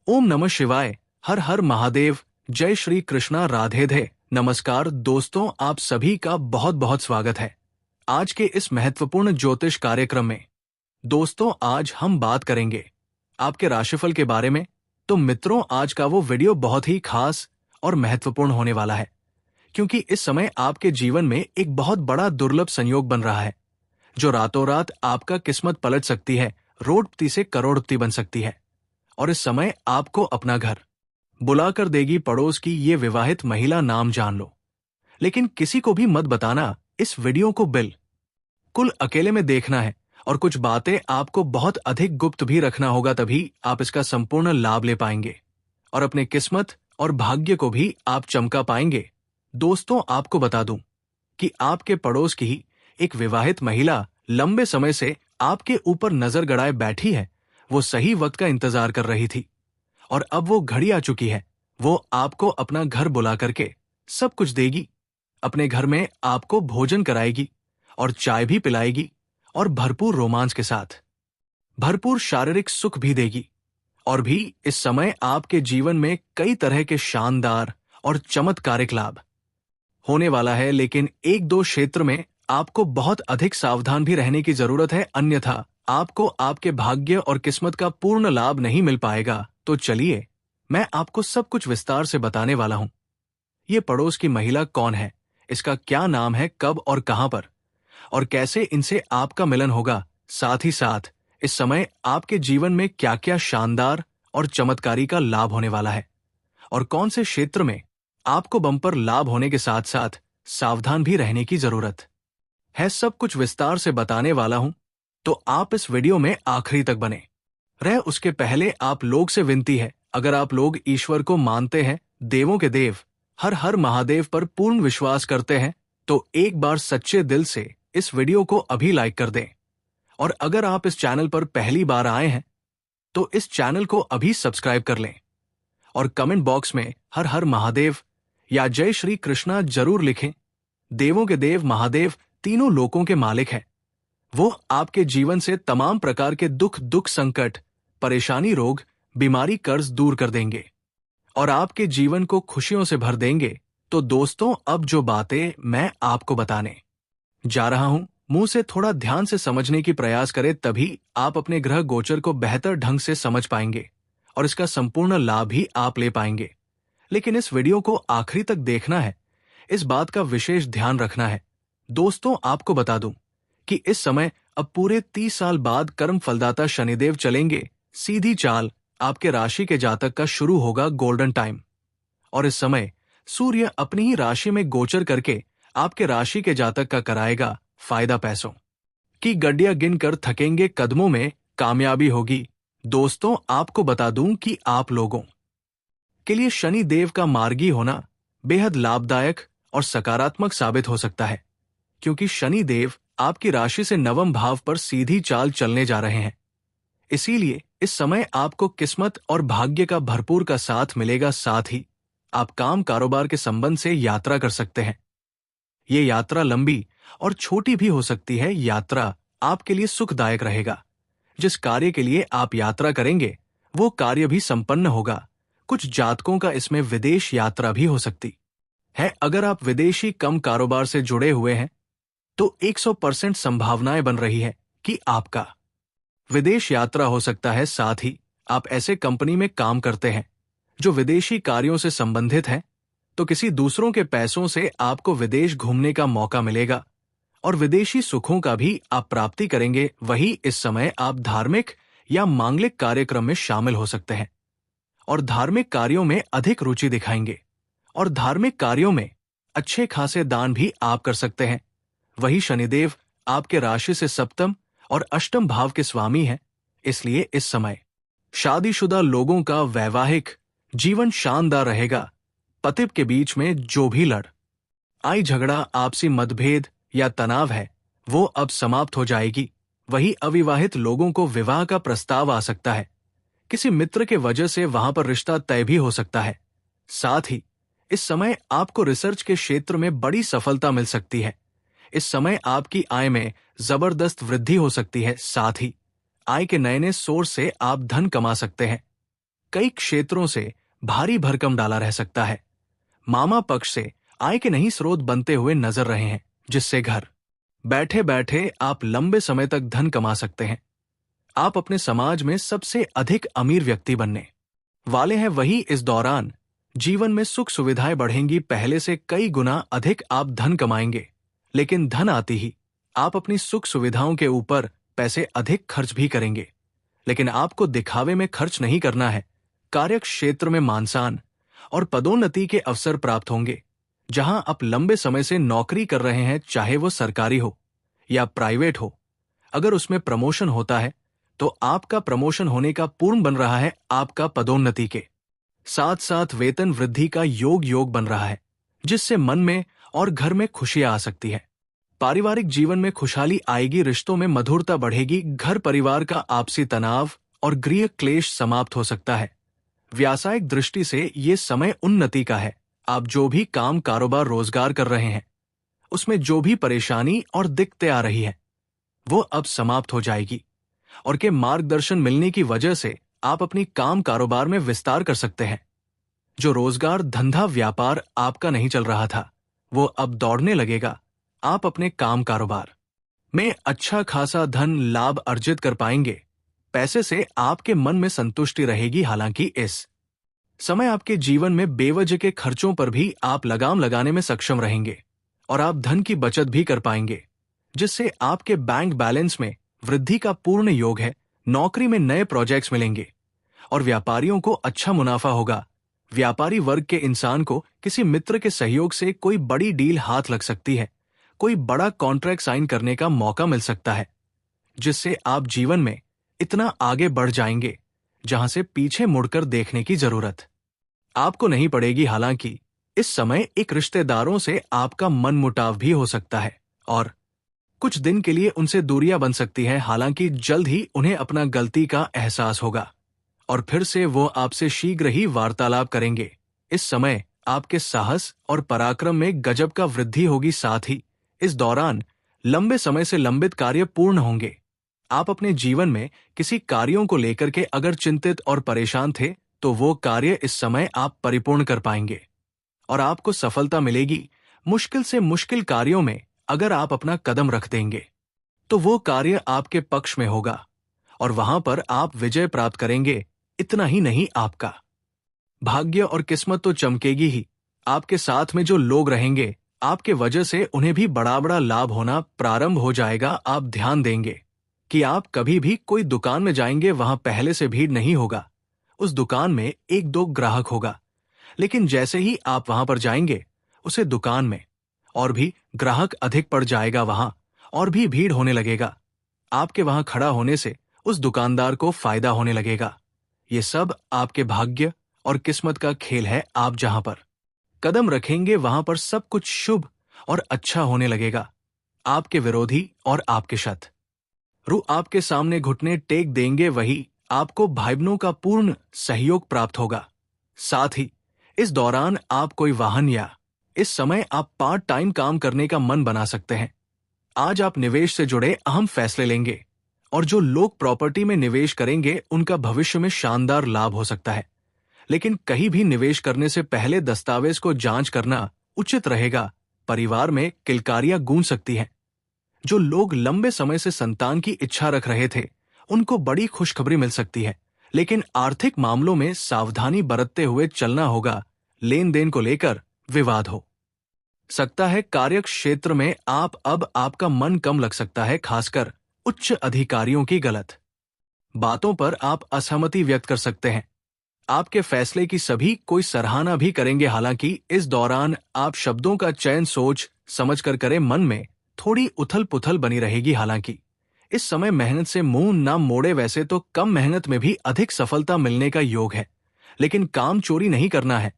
ओम नमः शिवाय। हर हर महादेव। जय श्री कृष्णा। राधे धे। नमस्कार दोस्तों, आप सभी का बहुत बहुत स्वागत है आज के इस महत्वपूर्ण ज्योतिष कार्यक्रम में। दोस्तों, आज हम बात करेंगे आपके राशिफल के बारे में। तो मित्रों, आज का वो वीडियो बहुत ही खास और महत्वपूर्ण होने वाला है, क्योंकि इस समय आपके जीवन में एक बहुत बड़ा दुर्लभ संयोग बन रहा है, जो रातों रात आपका किस्मत पलट सकती है, रोडपति से करोड़पति बन सकती है। और इस समय आपको अपना घर बुलाकर देगी पड़ोस की ये विवाहित महिला। नाम जान लो, लेकिन किसी को भी मत बताना। इस वीडियो को बिल्कुल अकेले में देखना है, और कुछ बातें आपको बहुत अधिक गुप्त भी रखना होगा, तभी आप इसका संपूर्ण लाभ ले पाएंगे और अपने किस्मत और भाग्य को भी आप चमका पाएंगे। दोस्तों, आपको बता दूं कि आपके पड़ोस की ही एक विवाहित महिला लंबे समय से आपके ऊपर नजर गड़ाए बैठी है। वो सही वक्त का इंतजार कर रही थी, और अब वो घड़ी आ चुकी है। वो आपको अपना घर बुला करके सब कुछ देगी। अपने घर में आपको भोजन कराएगी और चाय भी पिलाएगी, और भरपूर रोमांच के साथ भरपूर शारीरिक सुख भी देगी। और भी इस समय आपके जीवन में कई तरह के शानदार और चमत्कारिक लाभ होने वाला है, लेकिन एक दो क्षेत्र में आपको बहुत अधिक सावधान भी रहने की जरूरत है, अन्यथा आपको आपके भाग्य और किस्मत का पूर्ण लाभ नहीं मिल पाएगा। तो चलिए, मैं आपको सब कुछ विस्तार से बताने वाला हूं। ये पड़ोस की महिला कौन है, इसका क्या नाम है, कब और कहां पर, और कैसे इनसे आपका मिलन होगा। साथ ही साथ इस समय आपके जीवन में क्या क्या शानदार और चमत्कारी का लाभ होने वाला है, और कौन से क्षेत्र में आपको बम्पर लाभ होने के साथ साथ सावधान भी रहने की जरूरत है। सब कुछ विस्तार से बताने वाला हूं, तो आप इस वीडियो में आखिरी तक बने रहे। उसके पहले आप लोग से विनती है, अगर आप लोग ईश्वर को मानते हैं, देवों के देव हर हर महादेव पर पूर्ण विश्वास करते हैं, तो एक बार सच्चे दिल से इस वीडियो को अभी लाइक कर दें। और अगर आप इस चैनल पर पहली बार आए हैं, तो इस चैनल को अभी सब्सक्राइब कर लें, और कमेंट बॉक्स में हर हर महादेव या जय श्री कृष्णा जरूर लिखें। देवों के देव महादेव तीनों लोकों के मालिक हैं। वो आपके जीवन से तमाम प्रकार के दुख संकट, परेशानी, रोग, बीमारी, कर्ज दूर कर देंगे, और आपके जीवन को खुशियों से भर देंगे। तो दोस्तों, अब जो बातें मैं आपको बताने जा रहा हूं, मुंह से थोड़ा ध्यान से समझने की प्रयास करें, तभी आप अपने ग्रह गोचर को बेहतर ढंग से समझ पाएंगे, और इसका संपूर्ण लाभ भी आप ले पाएंगे। लेकिन इस वीडियो को आखिरी तक देखना है, इस बात का विशेष ध्यान रखना है। दोस्तों, आपको बता दूं कि इस समय अब पूरे 30 साल बाद कर्म फलदाता शनिदेव चलेंगे सीधी चाल। आपके राशि के जातक का शुरू होगा गोल्डन टाइम, और इस समय सूर्य अपनी ही राशि में गोचर करके आपके राशि के जातक का कराएगा फायदा। पैसों की गड्डियां गिनकर थकेंगे, कदमों में कामयाबी होगी। दोस्तों, आपको बता दूं कि आप लोगों के लिए शनि देव का मार्गी होना बेहद लाभदायक और सकारात्मक साबित हो सकता है, क्योंकि शनि देव आपकी राशि से नवम भाव पर सीधी चाल चलने जा रहे हैं। इसीलिए इस समय आपको किस्मत और भाग्य का भरपूर का साथ मिलेगा। साथ ही आप काम कारोबार के संबंध से यात्रा कर सकते हैं। ये यात्रा लंबी और छोटी भी हो सकती है। यात्रा आपके लिए सुखदायक रहेगा। जिस कार्य के लिए आप यात्रा करेंगे, वो कार्य भी संपन्न होगा। कुछ जातकों का इसमें विदेश यात्रा भी हो सकती है। अगर आप विदेशी कम कारोबार से जुड़े हुए हैं, तो 100% संभावनाएं बन रही है कि आपका विदेश यात्रा हो सकता है। साथ ही आप ऐसे कंपनी में काम करते हैं जो विदेशी कार्यों से संबंधित है, तो किसी दूसरों के पैसों से आपको विदेश घूमने का मौका मिलेगा, और विदेशी सुखों का भी आप प्राप्ति करेंगे। वहीं इस समय आप धार्मिक या मांगलिक कार्यक्रम में शामिल हो सकते हैं, और धार्मिक कार्यों में अधिक रुचि दिखाएंगे, और धार्मिक कार्यों में अच्छे खासे दान भी आप कर सकते हैं। वही शनिदेव आपके राशि से सप्तम और अष्टम भाव के स्वामी हैं, इसलिए इस समय शादीशुदा लोगों का वैवाहिक जीवन शानदार रहेगा। पति के बीच में जो भी आई झगड़ा, आपसी मतभेद या तनाव है, वो अब समाप्त हो जाएगी। वही अविवाहित लोगों को विवाह का प्रस्ताव आ सकता है। किसी मित्र के वजह से वहां पर रिश्ता तय भी हो सकता है। साथ ही इस समय आपको रिसर्च के क्षेत्र में बड़ी सफलता मिल सकती है। इस समय आपकी आय में जबरदस्त वृद्धि हो सकती है। साथ ही आय के नए नए सोर्स से आप धन कमा सकते हैं। कई क्षेत्रों से भारी भरकम डाला रह सकता है। मामा पक्ष से आय के नए स्रोत बनते हुए नजर रहे हैं, जिससे घर बैठे बैठे आप लंबे समय तक धन कमा सकते हैं। आप अपने समाज में सबसे अधिक अमीर व्यक्ति बनने वाले हैं। वही इस दौरान जीवन में सुख सुविधाएं बढ़ेंगी, पहले से कई गुना अधिक आप धन कमाएंगे। लेकिन धन आती ही आप अपनी सुख सुविधाओं के ऊपर पैसे अधिक खर्च भी करेंगे। लेकिन आपको दिखावे में खर्च नहीं करना है। कार्य क्षेत्र में मानसान और पदोन्नति के अवसर प्राप्त होंगे। जहां आप लंबे समय से नौकरी कर रहे हैं, चाहे वो सरकारी हो या प्राइवेट हो, अगर उसमें प्रमोशन होता है तो आपका प्रमोशन होने का पूर्ण बन रहा है। आपका पदोन्नति के साथ साथ वेतन वृद्धि का योग बन रहा है, जिससे मन में और घर में खुशियां आ सकती है। पारिवारिक जीवन में खुशहाली आएगी, रिश्तों में मधुरता बढ़ेगी, घर परिवार का आपसी तनाव और गृह क्लेश समाप्त हो सकता है। व्यावसायिक दृष्टि से ये समय उन्नति का है। आप जो भी काम कारोबार रोजगार कर रहे हैं, उसमें जो भी परेशानी और दिक्कतें आ रही है, वो अब समाप्त हो जाएगी और के मार्गदर्शन मिलने की वजह से आप अपनी काम कारोबार में विस्तार कर सकते हैं। जो रोजगार धंधा व्यापार आपका नहीं चल रहा था, वो अब दौड़ने लगेगा। आप अपने काम कारोबार में अच्छा खासा धन लाभ अर्जित कर पाएंगे। पैसे से आपके मन में संतुष्टि रहेगी। हालांकि इस समय आपके जीवन में बेवजह के खर्चों पर भी आप लगाम लगाने में सक्षम रहेंगे और आप धन की बचत भी कर पाएंगे, जिससे आपके बैंक बैलेंस में वृद्धि का पूर्ण योग है। नौकरी में नए प्रोजेक्ट्स मिलेंगे और व्यापारियों को अच्छा मुनाफा होगा। व्यापारी वर्ग के इंसान को किसी मित्र के सहयोग से कोई बड़ी डील हाथ लग सकती है। कोई बड़ा कॉन्ट्रैक्ट साइन करने का मौका मिल सकता है, जिससे आप जीवन में इतना आगे बढ़ जाएंगे जहां से पीछे मुड़कर देखने की जरूरत आपको नहीं पड़ेगी। हालांकि इस समय एक रिश्तेदारों से आपका मनमुटाव भी हो सकता है और कुछ दिन के लिए उनसे दूरियां बन सकती हैं। हालांकि जल्द ही उन्हें अपना गलती का एहसास होगा और फिर से वो आपसे शीघ्र ही वार्तालाप करेंगे। इस समय आपके साहस और पराक्रम में गजब का वृद्धि होगी। साथ ही इस दौरान लंबे समय से लंबित कार्य पूर्ण होंगे। आप अपने जीवन में किसी कार्यों को लेकर के अगर चिंतित और परेशान थे, तो वो कार्य इस समय आप परिपूर्ण कर पाएंगे और आपको सफलता मिलेगी। मुश्किल से मुश्किल कार्यों में अगर आप अपना कदम रख देंगे, तो वो कार्य आपके पक्ष में होगा और वहां पर आप विजय प्राप्त करेंगे। इतना ही नहीं, आपका भाग्य और किस्मत तो चमकेगी ही। आपके साथ में जो लोग रहेंगे, आपके वजह से उन्हें भी बड़ा बड़ा लाभ होना प्रारंभ हो जाएगा। आप ध्यान देंगे कि आप कभी भी कोई दुकान में जाएंगे, वहां पहले से भीड़ नहीं होगा। उस दुकान में एक दो ग्राहक होगा, लेकिन जैसे ही आप वहां पर जाएंगे, उसे दुकान में और भी ग्राहक अधिक पड़ जाएगा। वहां और भी भीड़ होने लगेगा। आपके वहां खड़ा होने से उस दुकानदार को फायदा होने लगेगा। ये सब आपके भाग्य और किस्मत का खेल है। आप जहां पर कदम रखेंगे, वहां पर सब कुछ शुभ और अच्छा होने लगेगा। आपके विरोधी और आपके शत्रु आपके सामने घुटने टेक देंगे। वही आपको भाई बहनों का पूर्ण सहयोग प्राप्त होगा। साथ ही इस दौरान आप कोई वाहन या इस समय आप पार्ट टाइम काम करने का मन बना सकते हैं। आज आप निवेश से जुड़े अहम फैसले लेंगे और जो लोग प्रॉपर्टी में निवेश करेंगे, उनका भविष्य में शानदार लाभ हो सकता है। लेकिन कहीं भी निवेश करने से पहले दस्तावेज को जांच करना उचित रहेगा। परिवार में किलकारियां गूंज सकती हैं। जो लोग लंबे समय से संतान की इच्छा रख रहे थे, उनको बड़ी खुशखबरी मिल सकती है। लेकिन आर्थिक मामलों में सावधानी बरतते हुए चलना होगा। लेन देन को लेकर विवाद हो सकता है। कार्य क्षेत्र में आपका मन कम लग सकता है, खासकर उच्च अधिकारियों की गलत बातों पर आप असहमति व्यक्त कर सकते हैं। आपके फैसले की सभी कोई सराहना भी करेंगे। हालांकि इस दौरान आप शब्दों का चयन सोच समझ कर करें। मन में थोड़ी उथल पुथल बनी रहेगी। हालांकि इस समय मेहनत से मुंह ना मोड़े। वैसे तो कम मेहनत में भी अधिक सफलता मिलने का योग है, लेकिन काम चोरी नहीं करना है।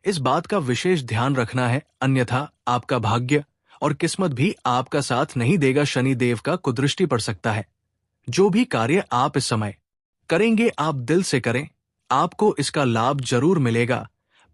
इस बात का विशेष ध्यान रखना है, अन्यथा आपका भाग्य और किस्मत भी आपका साथ नहीं देगा। शनि देव का कुदृष्टि पड़ सकता है। जो भी कार्य आप इस समय करेंगे, आप दिल से करें, आपको इसका लाभ जरूर मिलेगा।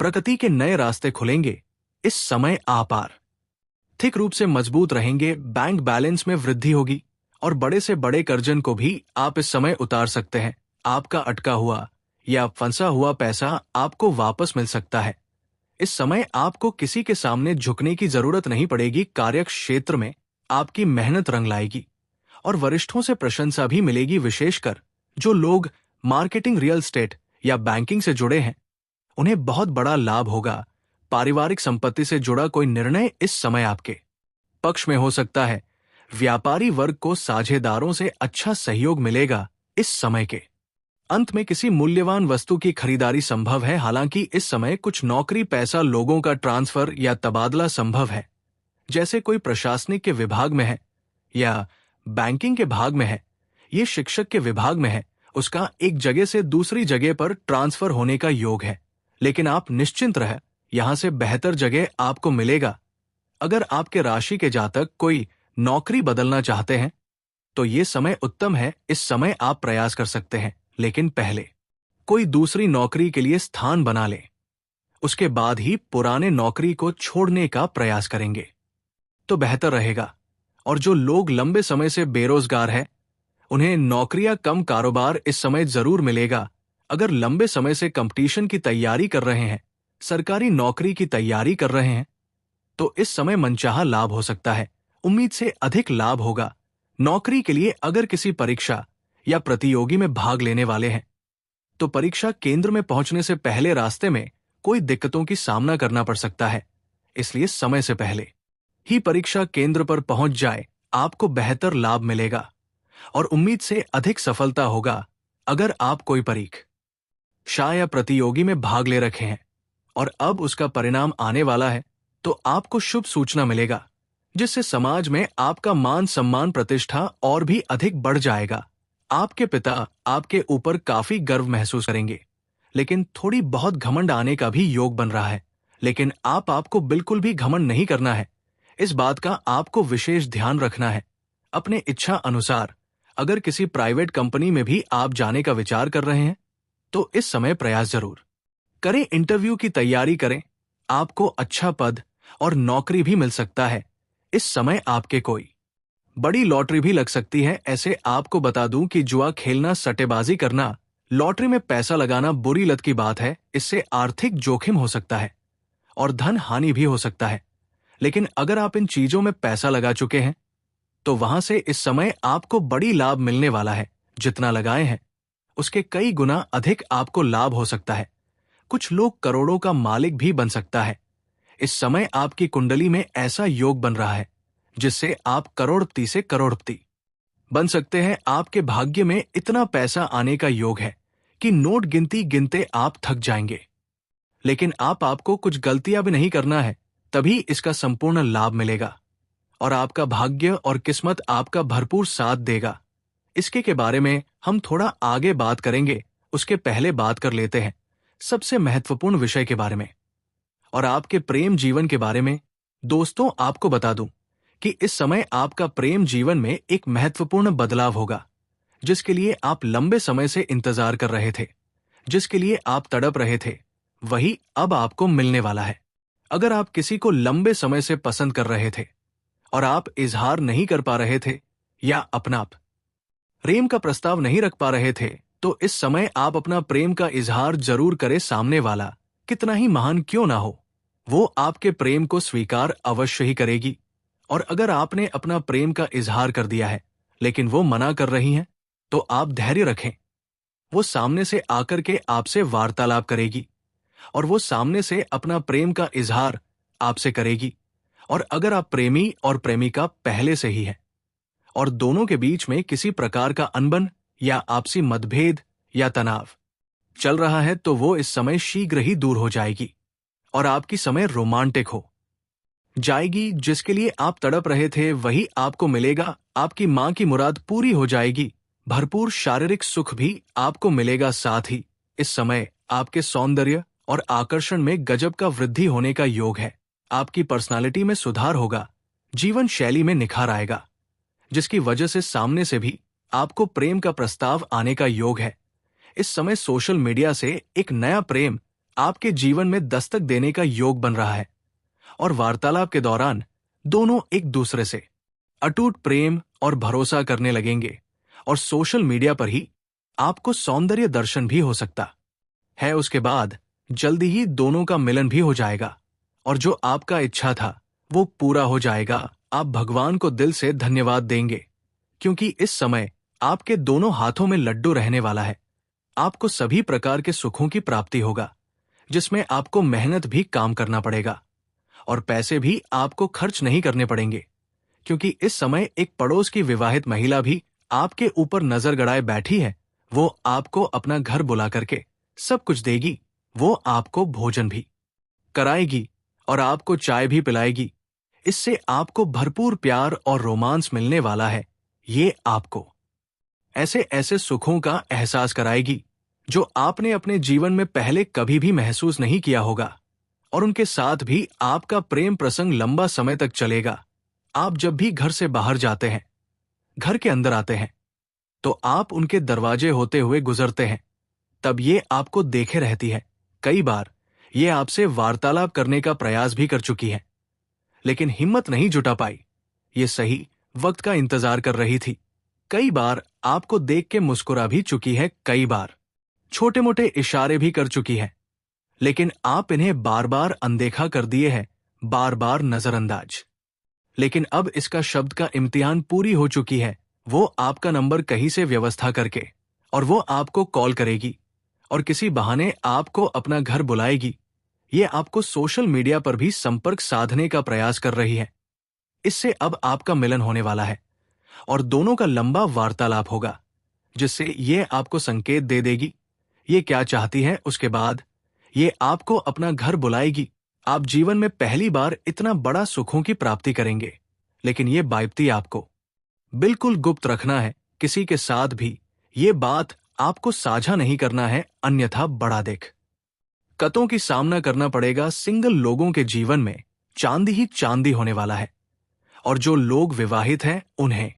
प्रगति के नए रास्ते खुलेंगे। इस समय आप आर्थिक रूप से मजबूत रहेंगे। बैंक बैलेंस में वृद्धि होगी और बड़े से बड़े कर्जन को भी आप इस समय उतार सकते हैं। आपका अटका हुआ या फंसा हुआ पैसा आपको वापस मिल सकता है। इस समय आपको किसी के सामने झुकने की जरूरत नहीं पड़ेगी। कार्य क्षेत्र में आपकी मेहनत रंग लाएगी और वरिष्ठों से प्रशंसा भी मिलेगी। विशेषकर जो लोग मार्केटिंग, रियल एस्टेट या बैंकिंग से जुड़े हैं, उन्हें बहुत बड़ा लाभ होगा। पारिवारिक संपत्ति से जुड़ा कोई निर्णय इस समय आपके पक्ष में हो सकता है। व्यापारी वर्ग को साझेदारों से अच्छा सहयोग मिलेगा। इस समय के अंत में किसी मूल्यवान वस्तु की खरीदारी संभव है। हालांकि इस समय कुछ नौकरी पैसा लोगों का ट्रांसफर या तबादला संभव है। जैसे कोई प्रशासनिक के विभाग में है या बैंकिंग के भाग में है, ये शिक्षक के विभाग में है, उसका एक जगह से दूसरी जगह पर ट्रांसफर होने का योग है। लेकिन आप निश्चिंत रहे, यहां से बेहतर जगह आपको मिलेगा। अगर आपके राशि के जातक कोई नौकरी बदलना चाहते हैं तो ये समय उत्तम है। इस समय आप प्रयास कर सकते हैं, लेकिन पहले कोई दूसरी नौकरी के लिए स्थान बना लें। उसके बाद ही पुराने नौकरी को छोड़ने का प्रयास करेंगे तो बेहतर रहेगा। और जो लोग लंबे समय से बेरोजगार हैं, उन्हें नौकरियां कम कारोबार इस समय जरूर मिलेगा। अगर लंबे समय से कंपटीशन की तैयारी कर रहे हैं, सरकारी नौकरी की तैयारी कर रहे हैं, तो इस समय मनचाहा लाभ हो सकता है। उम्मीद से अधिक लाभ होगा। नौकरी के लिए अगर किसी परीक्षा या प्रतियोगी में भाग लेने वाले हैं, तो परीक्षा केंद्र में पहुंचने से पहले रास्ते में कोई दिक्कतों की सामना करना पड़ सकता है। इसलिए समय से पहले ही परीक्षा केंद्र पर पहुंच जाए, आपको बेहतर लाभ मिलेगा और उम्मीद से अधिक सफलता होगा। अगर आप कोई परीक्षा या प्रतियोगी में भाग ले रखे हैं और अब उसका परिणाम आने वाला है, तो आपको शुभ सूचना मिलेगा, जिससे समाज में आपका मान सम्मान प्रतिष्ठा और भी अधिक बढ़ जाएगा। आपके पिता आपके ऊपर काफी गर्व महसूस करेंगे, लेकिन थोड़ी बहुत घमंड आने का भी योग बन रहा है। लेकिन आपको बिल्कुल भी घमंड नहीं करना है। इस बात का आपको विशेष ध्यान रखना है। अपने इच्छा अनुसार अगर किसी प्राइवेट कंपनी में भी आप जाने का विचार कर रहे हैं, तो इस समय प्रयास जरूर करें। इंटरव्यू की तैयारी करें। आपको अच्छा पद और नौकरी भी मिल सकता है। इस समय आपके कोई बड़ी लॉटरी भी लग सकती है। ऐसे आपको बता दूं कि जुआ खेलना, सट्टेबाजी करना, लॉटरी में पैसा लगाना बुरी लत की बात है। इससे आर्थिक जोखिम हो सकता है और धन हानि भी हो सकता है। लेकिन अगर आप इन चीजों में पैसा लगा चुके हैं, तो वहां से इस समय आपको बड़ी लाभ मिलने वाला है। जितना लगाए हैं उसके कई गुना अधिक आपको लाभ हो सकता है। कुछ लोग करोड़ों का मालिक भी बन सकता है। इस समय आपकी कुंडली में ऐसा योग बन रहा है जिससे आप करोड़पति से करोड़पति बन सकते हैं। आपके भाग्य में इतना पैसा आने का योग है कि नोट गिनती गिनते आप थक जाएंगे। लेकिन आपको कुछ गलतियां भी नहीं करना है, तभी इसका संपूर्ण लाभ मिलेगा और आपका भाग्य और किस्मत आपका भरपूर साथ देगा। इसके के बारे में हम थोड़ा आगे बात करेंगे। उसके पहले बात कर लेते हैं सबसे महत्वपूर्ण विषय के बारे में और आपके प्रेम जीवन के बारे में। दोस्तों, आपको बता दूं कि इस समय आपका प्रेम जीवन में एक महत्वपूर्ण बदलाव होगा, जिसके लिए आप लंबे समय से इंतजार कर रहे थे, जिसके लिए आप तड़प रहे थे, वही अब आपको मिलने वाला है। अगर आप किसी को लंबे समय से पसंद कर रहे थे और आप इजहार नहीं कर पा रहे थे या अपना प्रेम का प्रस्ताव नहीं रख पा रहे थे, तो इस समय आप अपना प्रेम का इजहार जरूर करें। सामने वाला कितना ही महान क्यों ना हो, वो आपके प्रेम को स्वीकार अवश्य ही करेगी। और अगर आपने अपना प्रेम का इजहार कर दिया है लेकिन वो मना कर रही हैं, तो आप धैर्य रखें। वो सामने से आकर के आपसे वार्तालाप करेगी और वो सामने से अपना प्रेम का इजहार आपसे करेगी। और अगर आप प्रेमी और प्रेमिका पहले से ही है और दोनों के बीच में किसी प्रकार का अनबन या आपसी मतभेद या तनाव चल रहा है, तो वो इस समय शीघ्र ही दूर हो जाएगी और आपकी समय रोमांटिक हो जाएगी। जिसके लिए आप तड़प रहे थे वही आपको मिलेगा। आपकी मां की मुराद पूरी हो जाएगी। भरपूर शारीरिक सुख भी आपको मिलेगा। साथ ही इस समय आपके सौंदर्य और आकर्षण में गजब का वृद्धि होने का योग है। आपकी पर्सनालिटी में सुधार होगा, जीवन शैली में निखार आएगा, जिसकी वजह से सामने से भी आपको प्रेम का प्रस्ताव आने का योग है। इस समय सोशल मीडिया से एक नया प्रेम आपके जीवन में दस्तक देने का योग बन रहा है और वार्तालाप के दौरान दोनों एक दूसरे से अटूट प्रेम और भरोसा करने लगेंगे और सोशल मीडिया पर ही आपको सौंदर्य दर्शन भी हो सकता है उसके बाद जल्दी ही दोनों का मिलन भी हो जाएगा और जो आपका इच्छा था वो पूरा हो जाएगा। आप भगवान को दिल से धन्यवाद देंगे क्योंकि इस समय आपके दोनों हाथों में लड्डू रहने वाला है। आपको सभी प्रकार के सुखों की प्राप्ति होगा जिसमें आपको मेहनत भी काम करना पड़ेगा और पैसे भी आपको खर्च नहीं करने पड़ेंगे क्योंकि इस समय एक पड़ोस की विवाहित महिला भी आपके ऊपर नजर गड़ाए बैठी है। वो आपको अपना घर बुला करके सब कुछ देगी। वो आपको भोजन भी कराएगी और आपको चाय भी पिलाएगी। इससे आपको भरपूर प्यार और रोमांस मिलने वाला है। ये आपको ऐसे ऐसे सुखों का एहसास कराएगी जो आपने अपने जीवन में पहले कभी भी महसूस नहीं किया होगा और उनके साथ भी आपका प्रेम प्रसंग लंबा समय तक चलेगा। आप जब भी घर से बाहर जाते हैं, घर के अंदर आते हैं, तो आप उनके दरवाजे होते हुए गुजरते हैं, तब ये आपको देखे रहती है। कई बार ये आपसे वार्तालाप करने का प्रयास भी कर चुकी है, लेकिन हिम्मत नहीं जुटा पाई। ये सही वक्त का इंतजार कर रही थी। कई बार आपको देख के मुस्कुरा भी चुकी है, कई बार छोटे मोटे इशारे भी कर चुकी है, लेकिन आप इन्हें बार बार अनदेखा कर दिए हैं, बार बार नजरअंदाज। लेकिन अब इसका शब्द का इम्तिहान पूरी हो चुकी है। वो आपका नंबर कहीं से व्यवस्था करके और वो आपको कॉल करेगी और किसी बहाने आपको अपना घर बुलाएगी। ये आपको सोशल मीडिया पर भी संपर्क साधने का प्रयास कर रही है। इससे अब आपका मिलन होने वाला है और दोनों का लंबा वार्तालाप होगा जिससे ये आपको संकेत दे देगी ये क्या चाहती है। उसके बाद ये आपको अपना घर बुलाएगी। आप जीवन में पहली बार इतना बड़ा सुखों की प्राप्ति करेंगे, लेकिन ये बाइप्ती आपको बिल्कुल गुप्त रखना है। किसी के साथ भी ये बात आपको साझा नहीं करना है, अन्यथा बड़ा दिक्कतों की सामना करना पड़ेगा। सिंगल लोगों के जीवन में चांदी ही चांदी होने वाला है और जो लोग विवाहित हैं उन्हें